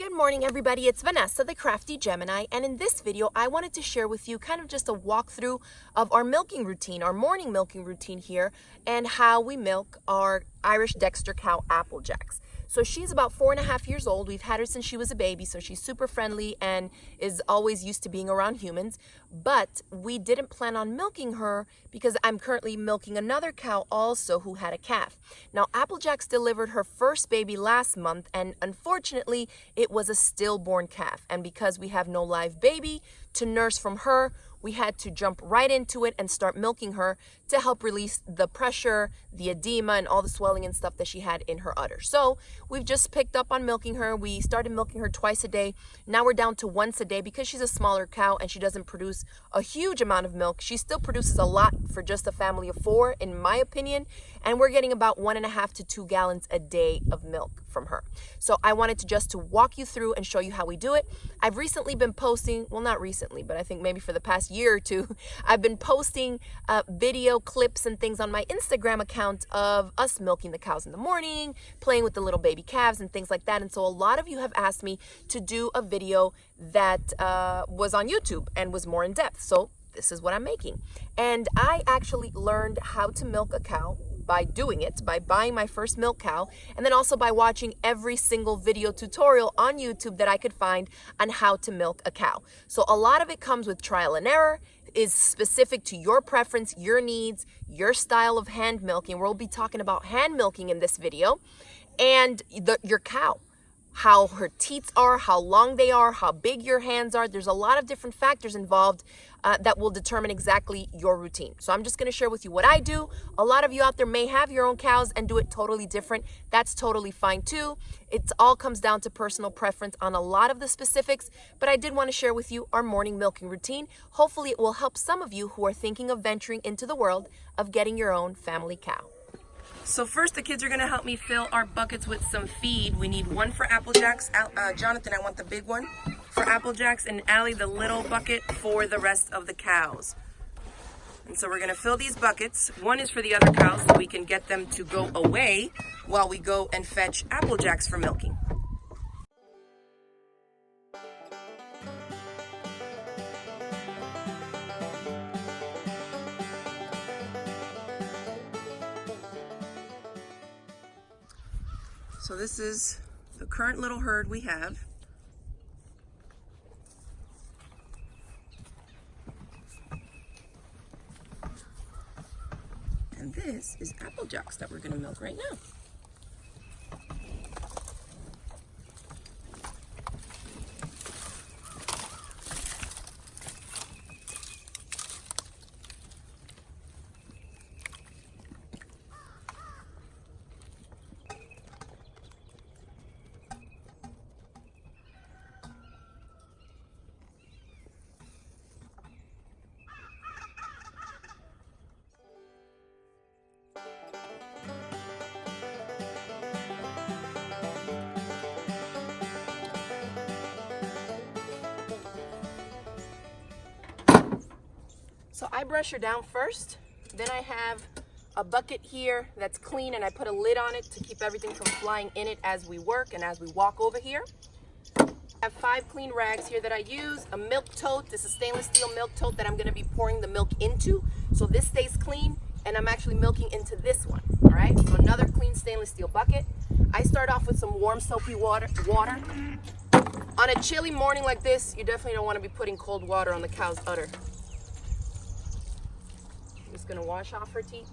Good morning, everybody. It's Vanessa, the Crafty Gemini, and in this video, I wanted to share with you kind of just a walkthrough of our milking routine, our morning milking routine here, and how we milk our Irish Dexter cow, Apple Jax. So she's about 4.5 years old. We've had her since she was a baby, so she's super friendly and is always used to being around humans. But we didn't plan on milking her because I'm currently milking another cow also who had a calf. Now, Apple Jax delivered her first baby last month, and unfortunately, it was a stillborn calf. And because we have no live baby to nurse from her, we had to jump right into it and start milking her to help release the pressure, the edema, and all the swelling and stuff that she had in her udder. So we've just picked up on milking her. We started milking her twice a day. Now we're down to once a day because she's a smaller cow and she doesn't produce a huge amount of milk. She still produces a lot for just a family of 4, in my opinion. And we're getting about 1.5 to 2 gallons a day of milk from her. So I wanted to walk you through and show you how we do it. I've recently been posting, well, not recently, but I think maybe for the past year or two, I've been posting video clips and things on my Instagram account of us milking the cows in the morning, playing with the little baby calves and things like that. And so a lot of you have asked me to do a video that was on YouTube and was more in depth. So this is what I'm making. And I actually learned how to milk a cow by doing it, by buying my first milk cow, and then also by watching every single video tutorial on YouTube that I could find on how to milk a cow. So a lot of it comes with trial and error, is specific to your preference, your needs, your style of hand milking. We'll be talking about hand milking in this video, and your cow. How her teats are, how long they are, how big your hands are. There's a lot of different factors involved that will determine exactly your routine. So I'm just going to share with you what I do. A lot of you out there may have your own cows and do it totally different. That's totally fine too. It all comes down to personal preference on a lot of the specifics, but I did want to share with you our morning milking routine. Hopefully it will help some of you who are thinking of venturing into the world of getting your own family cow. So first, the kids are going to help me fill our buckets with some feed. We need one for Apple Jax. Jonathan, I want the big one for Apple Jax, and Allie the little bucket for the rest of the cows. And so we're going to fill these buckets. One is for the other cows so we can get them to go away while we go and fetch Apple Jax for milking. So this is the current little herd we have. And this is Apple Jax that we're going to milk right now. So I brush her down first, then I have a bucket here that's clean and I put a lid on it to keep everything from flying in it as we work and as we walk over here. I have 5 clean rags here that I use, a milk tote. This is stainless steel milk tote that I'm going to be pouring the milk into. So this stays clean and I'm actually milking into this one. All right, so another clean stainless steel bucket. I start off with some warm soapy water. On a chilly morning like this, you definitely don't want to be putting cold water on the cow's udder. Just gonna wash off her teats.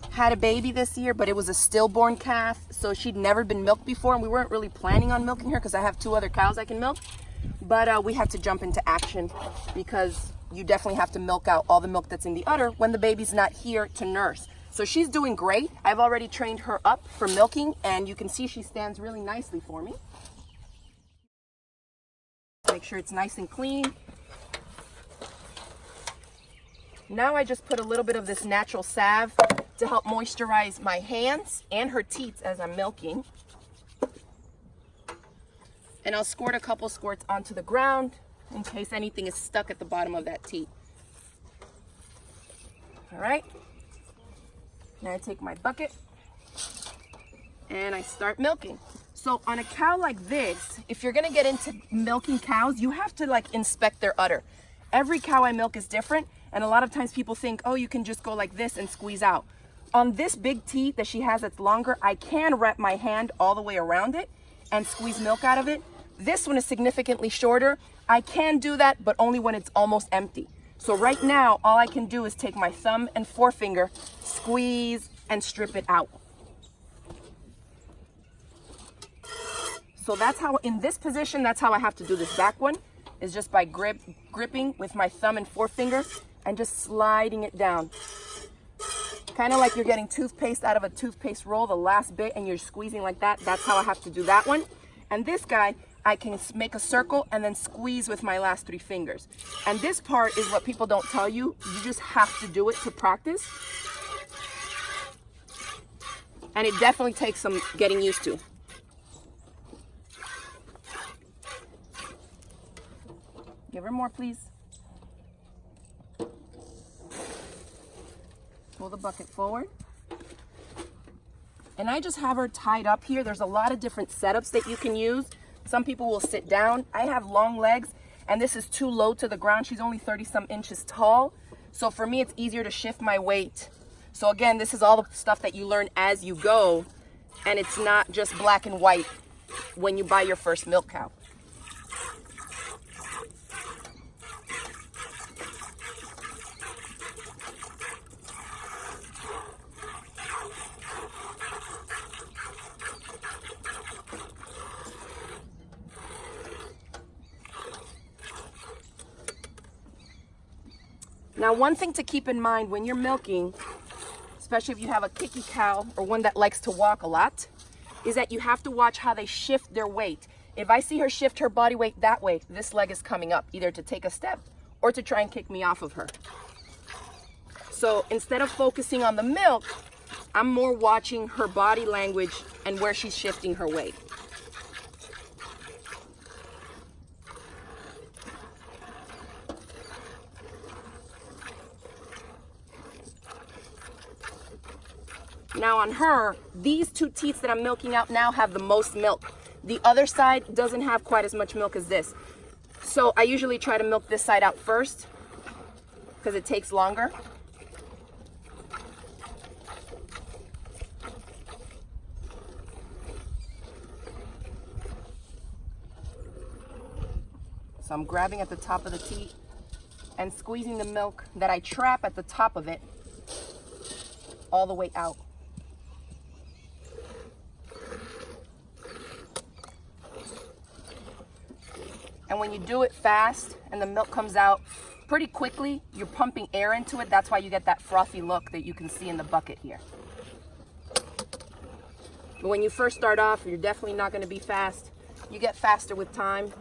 Had a baby this year, but it was a stillborn calf, so she'd never been milked before, and we weren't really planning on milking her because I have 2 other cows I can milk. But we had to jump into action because you definitely have to milk out all the milk that's in the udder when the baby's not here to nurse. So she's doing great. I've already trained her up for milking, and you can see she stands really nicely for me. Make sure it's nice and clean. Now I just put a little bit of this natural salve to help moisturize my hands and her teats as I'm milking. And I'll squirt a couple squirts onto the ground in case anything is stuck at the bottom of that teat. All right. Now I take my bucket and I start milking. So on a cow like this, if you're gonna get into milking cows, you have to like inspect their udder. Every cow I milk is different, and a lot of times people think, oh, you can just go like this and squeeze out. On this big teat that she has that's longer, I can wrap my hand all the way around it and squeeze milk out of it. This one is significantly shorter. I can do that, but only when it's almost empty. So right now, all I can do is take my thumb and forefinger, squeeze, and strip it out. So that's how, in this position, that's how I have to do this back one, is just by gripping with my thumb and forefinger and just sliding it down. Kind of like you're getting toothpaste out of a toothpaste roll, the last bit, and you're squeezing like that. That's how I have to do that one. And this guy, I can make a circle and then squeeze with my last 3 fingers. And this part is what people don't tell you. You just have to do it to practice. And it definitely takes some getting used to. Give her more, please. Pull the bucket forward. And I just have her tied up here. There's a lot of different setups that you can use. Some people will sit down. I have long legs, and this is too low to the ground. She's only 30-some inches tall. So for me, it's easier to shift my weight. So again, this is all the stuff that you learn as you go, and it's not just black and white when you buy your first milk cow. Now, one thing to keep in mind when you're milking, especially if you have a kicky cow or one that likes to walk a lot, is that you have to watch how they shift their weight. If I see her shift her body weight that way, this leg is coming up, either to take a step or to try and kick me off of her. So instead of focusing on the milk, I'm more watching her body language and where she's shifting her weight. Now on her, these 2 teats that I'm milking out now have the most milk. The other side doesn't have quite as much milk as this. So I usually try to milk this side out first because it takes longer. So I'm grabbing at the top of the teat and squeezing the milk that I trap at the top of it all the way out. And when you do it fast and the milk comes out pretty quickly, you're pumping air into it. That's why you get that frothy look that you can see in the bucket here. But when you first start off, you're definitely not going to be fast. You get faster with time.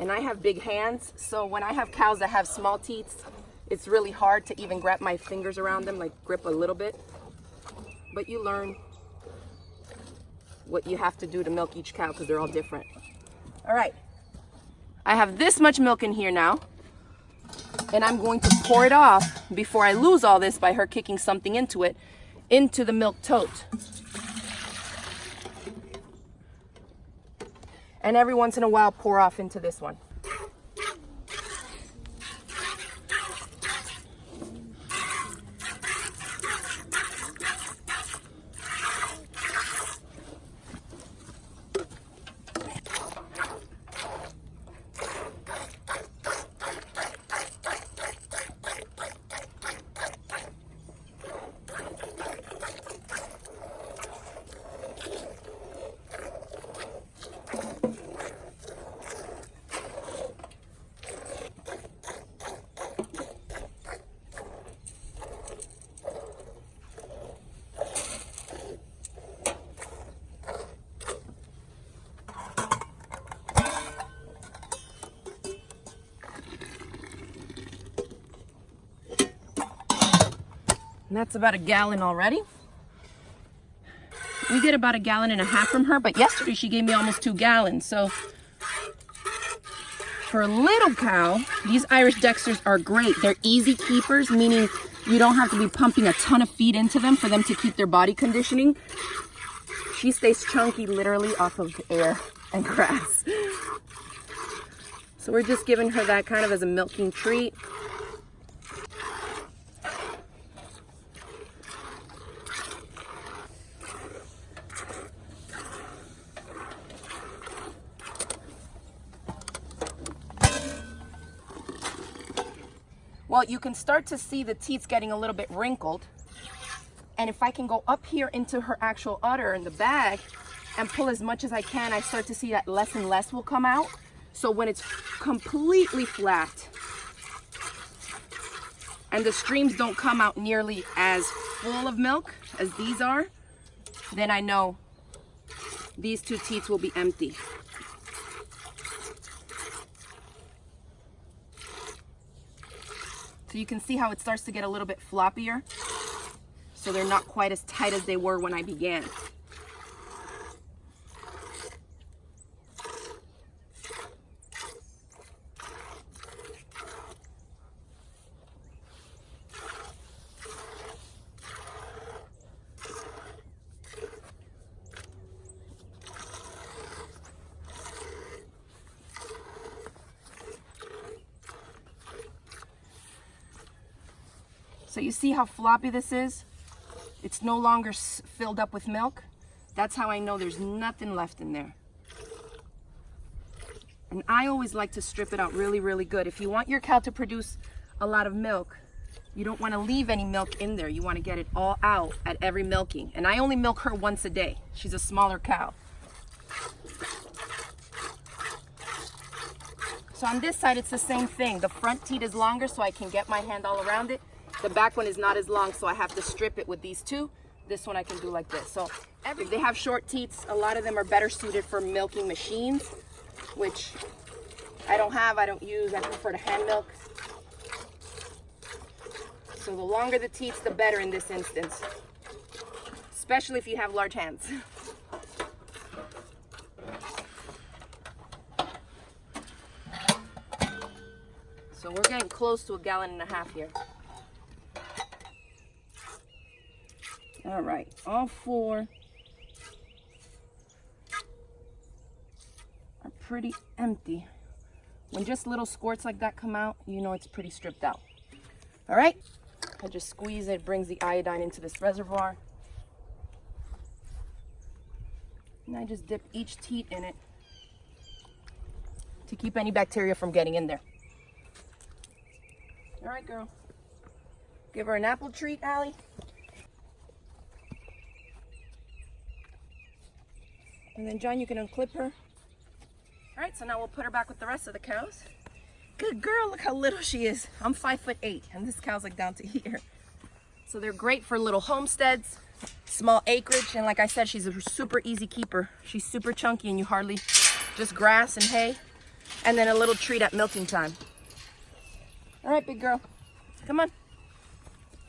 And I have big hands, so when I have cows that have small teats, it's really hard to even grab my fingers around them, like grip a little bit. But you learn what you have to do to milk each cow because they're all different. All right, I have this much milk in here now, and I'm going to pour it off before I lose all this by her kicking something into it, into the milk tote. And every once in a while, pour off into this one. And that's about a gallon already. We get about 1.5 gallons from her, but yesterday she gave me almost 2 gallons. So for a little cow, these Irish Dexters are great. They're easy keepers, meaning You don't have to be pumping a ton of feed into them for them to keep their body conditioning. She stays chunky literally off of air and grass. So we're just giving her that kind of as a milking treat. Well, you can start to see the teats getting a little bit wrinkled. And if I can go up here into her actual udder in the bag and pull as much as I can, I start to see that less and less will come out. So when it's completely flat and the streams don't come out nearly as full of milk as these are, then I know these two teats will be empty. So you can see how it starts to get a little bit floppier. So they're not quite as tight as they were when I began. So you see how floppy this is? It's no longer filled up with milk. That's how I know there's nothing left in there. And I always like to strip it out really, really good. If you want your cow to produce a lot of milk, you don't want to leave any milk in there. You want to get it all out at every milking. And I only milk her once a day. She's a smaller cow. So on this side, it's the same thing. The front teat is longer so I can get my hand all around it. The back one is not as long, so I have to strip it with these two. This one I can do like this. So if they have short teats, a lot of them are better suited for milking machines, which I don't have, I don't use. I prefer to hand milk. So the longer the teats, the better in this instance, especially if you have large hands. So we're getting close to 1.5 gallons here. All right, all four are pretty empty. When just little squirts like that come out, you know it's pretty stripped out. All right, I just squeeze it, brings the iodine into this reservoir. And I just dip each teat in it to keep any bacteria from getting in there. All right, girl. Give her an apple treat, Allie. And then, John, you can unclip her. All right, so now we'll put her back with the rest of the cows. Good girl, look how little she is. I'm 5'8", and this cow's like down to here. So they're great for little homesteads, small acreage, and like I said, she's a super easy keeper. She's super chunky, and you hardly, just grass and hay, and then a little treat at milking time. All right, big girl, come on,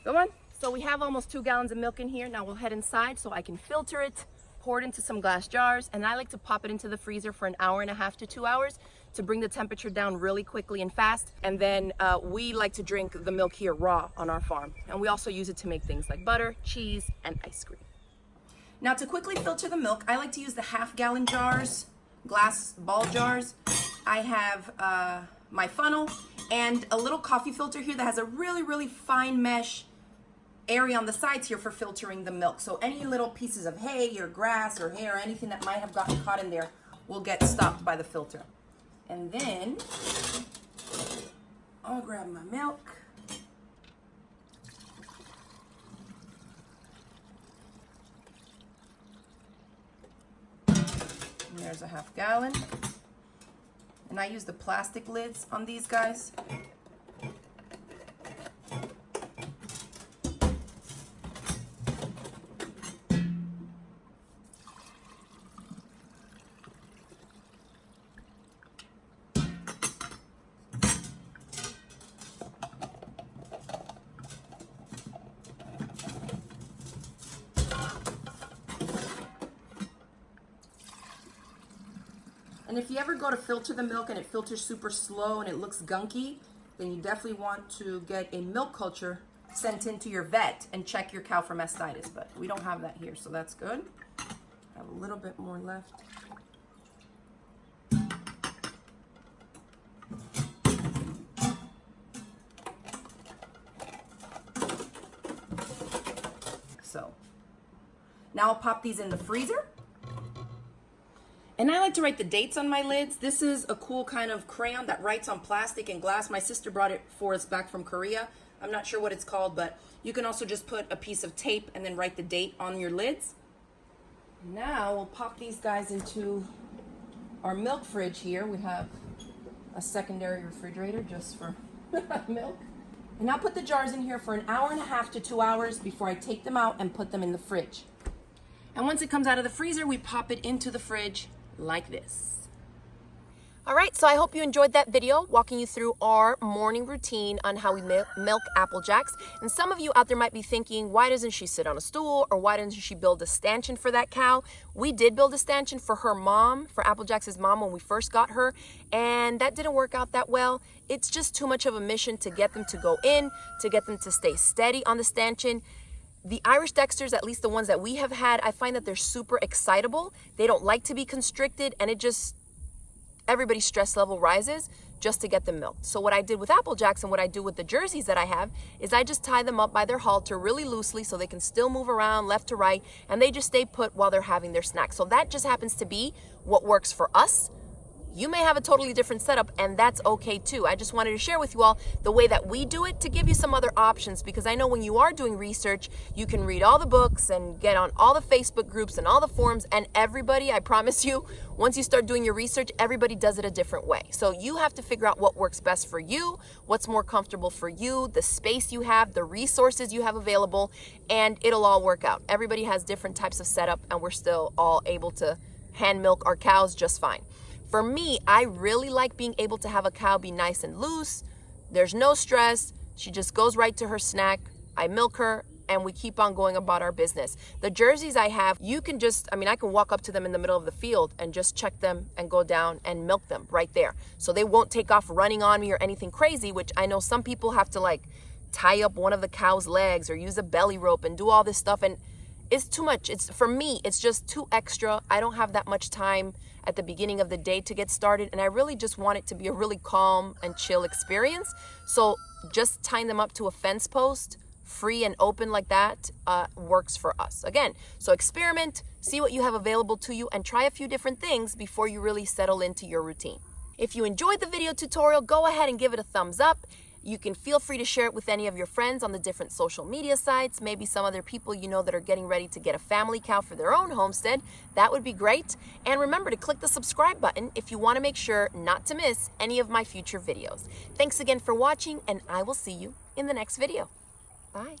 come on. So we have almost 2 gallons of milk in here. Now we'll head inside so I can filter it, pour it into some glass jars, and I like to pop it into the freezer for 1.5 hours to 2 hours to bring the temperature down really quickly and fast. And then we like to drink the milk here raw on our farm. And we also use it to make things like butter, cheese, and ice cream. Now to quickly filter the milk, I like to use the 1/2 gallon jars, glass ball jars. I have my funnel and a little coffee filter here that has a really, really fine mesh area on the sides here for filtering the milk. So any little pieces of hay or grass or hair or anything that might have gotten caught in there will get stopped by the filter. And then I'll grab my milk. And there's a 1/2 gallon. And I use the plastic lids on these guys. And if you ever go to filter the milk and it filters super slow and it looks gunky, then you definitely want to get a milk culture sent in to your vet and check your cow for mastitis, but we don't have that here, so that's good. I have a little bit more left. So now I'll pop these in the freezer. And I like to write the dates on my lids. This is a cool kind of crayon that writes on plastic and glass. My sister brought it for us back from Korea. I'm not sure what it's called, but you can also just put a piece of tape and then write the date on your lids. Now we'll pop these guys into our milk fridge here. We have a secondary refrigerator just for milk. And I'll put the jars in here for an hour and a half to 2 hours before I take them out and put them in the fridge. And once it comes out of the freezer, we pop it into the fridge like this. All right, so I hope you enjoyed that video walking you through our morning routine on how we milk Apple Jax. And some of you out there might be thinking, why doesn't she sit on a stool, or why doesn't she build a stanchion for that cow? We did build a stanchion for her mom, for Apple Jax's mom, when we first got her, and that didn't work out that well. It's just too much of a mission to get them to go in, to get them to stay steady on the stanchion. The Irish Dexters, at least the ones that we have had, I find that they're super excitable. They don't like to be constricted, and everybody's stress level rises just to get them milked. So what I did with Apple Jax and what I do with the jerseys that I have is I just tie them up by their halter really loosely so they can still move around left to right, and they just stay put while they're having their snack. So that just happens to be what works for us. You may have a totally different setup, and that's okay too. I just wanted to share with you all the way that we do it to give you some other options, because I know when you are doing research, you can read all the books and get on all the Facebook groups and all the forums, and everybody, I promise you, once you start doing your research, everybody does it a different way. So you have to figure out what works best for you, what's more comfortable for you, the space you have, the resources you have available, and it'll all work out. Everybody has different types of setup, and we're still all able to hand milk our cows just fine. For me, I really like being able to have a cow be nice and loose. There's no stress. She just goes right to her snack. I milk her, and we keep on going about our business. The jerseys I have, you can just, I can walk up to them in the middle of the field and just check them and go down and milk them right there. So they won't take off running on me or anything crazy, which I know some people have to tie up one of the cow's legs or use a belly rope and do all this stuff. And it's too much. For me, it's just too extra. I don't have that much time at the beginning of the day to get started, and I really just want it to be a really calm and chill experience. So just tying them up to a fence post, free and open like that, works for us. Again, so experiment, see what you have available to you, and try a few different things before you really settle into your routine. If you enjoyed the video tutorial, go ahead and give it a thumbs up. You can feel free to share it with any of your friends on the different social media sites, maybe some other people you know that are getting ready to get a family cow for their own homestead. That would be great. And remember to click the subscribe button if you want to make sure not to miss any of my future videos. Thanks again for watching, and I will see you in the next video. Bye.